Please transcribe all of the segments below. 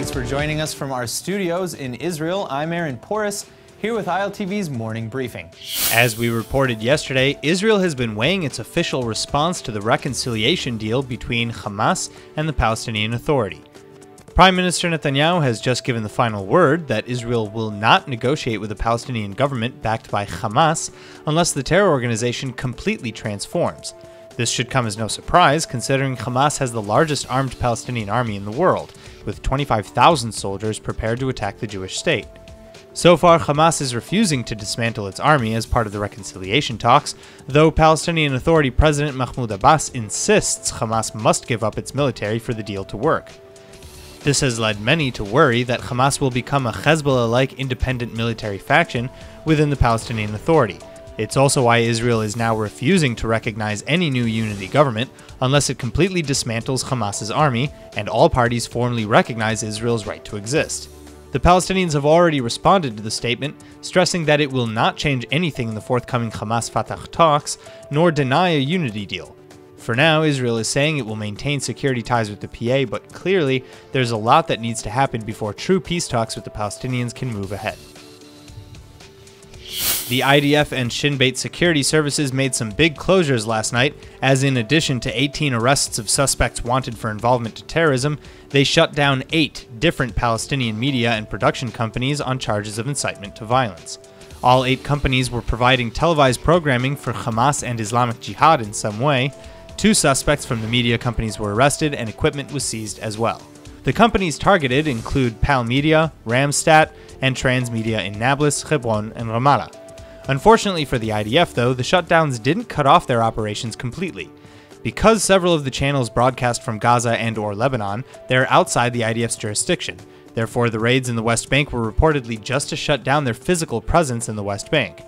Thanks for joining us from our studios in Israel. I'm Aaron Porras, here with ILTV's Morning Briefing. As we reported yesterday, Israel has been weighing its official response to the reconciliation deal between Hamas and the Palestinian Authority. Prime Minister Netanyahu has just given the final word that Israel will not negotiate with a Palestinian government backed by Hamas unless the terror organization completely transforms. This should come as no surprise, considering Hamas has the largest armed Palestinian army in the world, with 25,000 soldiers prepared to attack the Jewish state. So far, Hamas is refusing to dismantle its army as part of the reconciliation talks, though Palestinian Authority President Mahmoud Abbas insists Hamas must give up its military for the deal to work. This has led many to worry that Hamas will become a Hezbollah-like independent military faction within the Palestinian Authority. It's also why Israel is now refusing to recognize any new unity government unless it completely dismantles Hamas's army and all parties formally recognize Israel's right to exist. The Palestinians have already responded to the statement, stressing that it will not change anything in the forthcoming Hamas-Fatah talks, nor deny a unity deal. For now, Israel is saying it will maintain security ties with the PA, but clearly, there's a lot that needs to happen before true peace talks with the Palestinians can move ahead. The IDF and Shin Bet security services made some big closures last night, as in addition to 18 arrests of suspects wanted for involvement to terrorism, they shut down 8 different Palestinian media and production companies on charges of incitement to violence. All 8 companies were providing televised programming for Hamas and Islamic Jihad in some way. 2 suspects from the media companies were arrested and equipment was seized as well. The companies targeted include PAL Media, Ramstat, and Transmedia in Nablus, Hebron, and Ramallah. Unfortunately for the IDF, though, the shutdowns didn't cut off their operations completely. Because several of the channels broadcast from Gaza and/or Lebanon, they're outside the IDF's jurisdiction. Therefore, the raids in the West Bank were reportedly just to shut down their physical presence in the West Bank.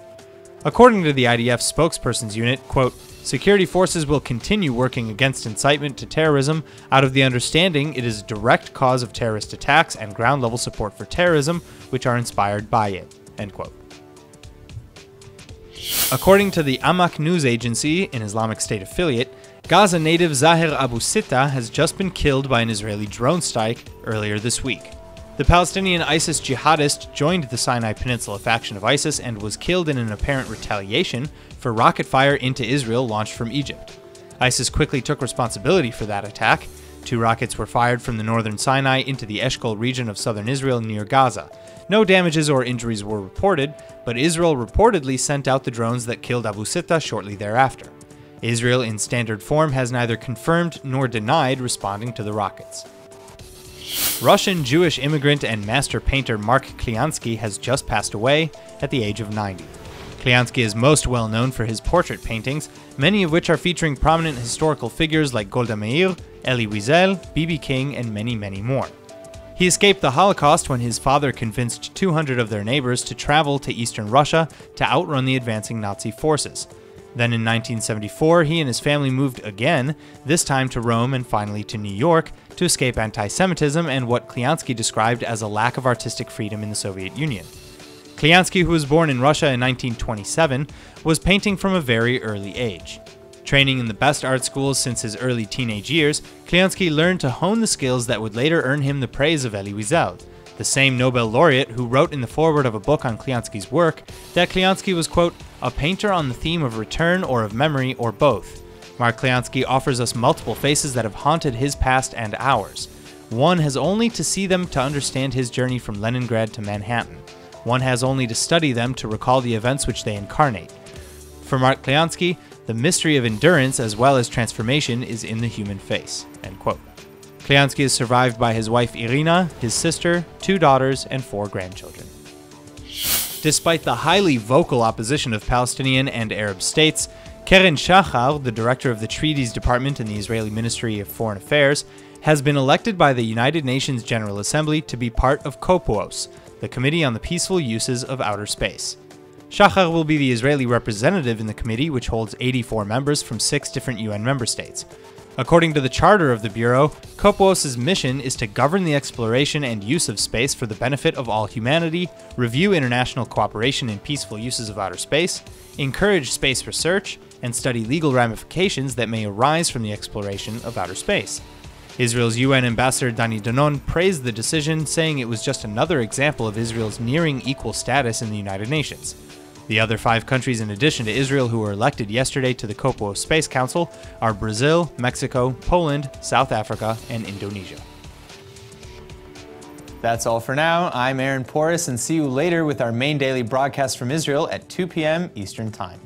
According to the IDF spokesperson's unit, quote, "Security forces will continue working against incitement to terrorism out of the understanding it is a direct cause of terrorist attacks and ground-level support for terrorism, which are inspired by it." End quote. According to the Amaq news agency, an Islamic State affiliate, Gaza native Zaher Abu Sitta has just been killed by an Israeli drone strike earlier this week. The Palestinian ISIS jihadist joined the Sinai Peninsula faction of ISIS and was killed in an apparent retaliation for rocket fire into Israel launched from Egypt. ISIS quickly took responsibility for that attack. 2 rockets were fired from the northern Sinai into the Eshkol region of southern Israel near Gaza. No damages or injuries were reported, but Israel reportedly sent out the drones that killed Abu Sitta shortly thereafter. Israel, in standard form, has neither confirmed nor denied responding to the rockets. Russian Jewish immigrant and master painter Mark Kliansky has just passed away at the age of 90. Kliansky is most well known for his portrait paintings, many of which are featuring prominent historical figures like Golda Meir, Elie Wiesel, B.B. King, and many, many more. He escaped the Holocaust when his father convinced 200 of their neighbors to travel to eastern Russia to outrun the advancing Nazi forces. Then in 1974, he and his family moved again, this time to Rome and finally to New York, to escape anti-Semitism and what Kliansky described as a lack of artistic freedom in the Soviet Union. Kliansky, who was born in Russia in 1927, was painting from a very early age. Training in the best art schools since his early teenage years, Kliansky learned to hone the skills that would later earn him the praise of Elie Wiesel, the same Nobel laureate who wrote in the foreword of a book on Kliansky's work that Kliansky was, quote, "a painter on the theme of return or of memory or both." Mark Kliansky offers us multiple faces that have haunted his past and ours. One has only to see them to understand his journey from Leningrad to Manhattan. One has only to study them to recall the events which they incarnate. For Mark Kliansky, the mystery of endurance as well as transformation is in the human face. End quote. Kliansky is survived by his wife Irina, his sister, 2 daughters, and 4 grandchildren. Despite the highly vocal opposition of Palestinian and Arab states, Keren Shachar, the director of the Treaties Department in the Israeli Ministry of Foreign Affairs, has been elected by the United Nations General Assembly to be part of COPUOS, the Committee on the Peaceful Uses of Outer Space. Shachar will be the Israeli representative in the committee, which holds 84 members from 6 different UN member states. According to the charter of the Bureau, COPUOS's mission is to govern the exploration and use of space for the benefit of all humanity, review international cooperation in peaceful uses of outer space, encourage space research, and study legal ramifications that may arise from the exploration of outer space. Israel's UN ambassador Dani Danon praised the decision, saying it was just another example of Israel's nearing equal status in the United Nations. The other 5 countries in addition to Israel who were elected yesterday to the Kopo Space Council are Brazil, Mexico, Poland, South Africa, and Indonesia. That's all for now. I'm Aaron Porras, and see you later with our main daily broadcast from Israel at 2 p.m. Eastern Time.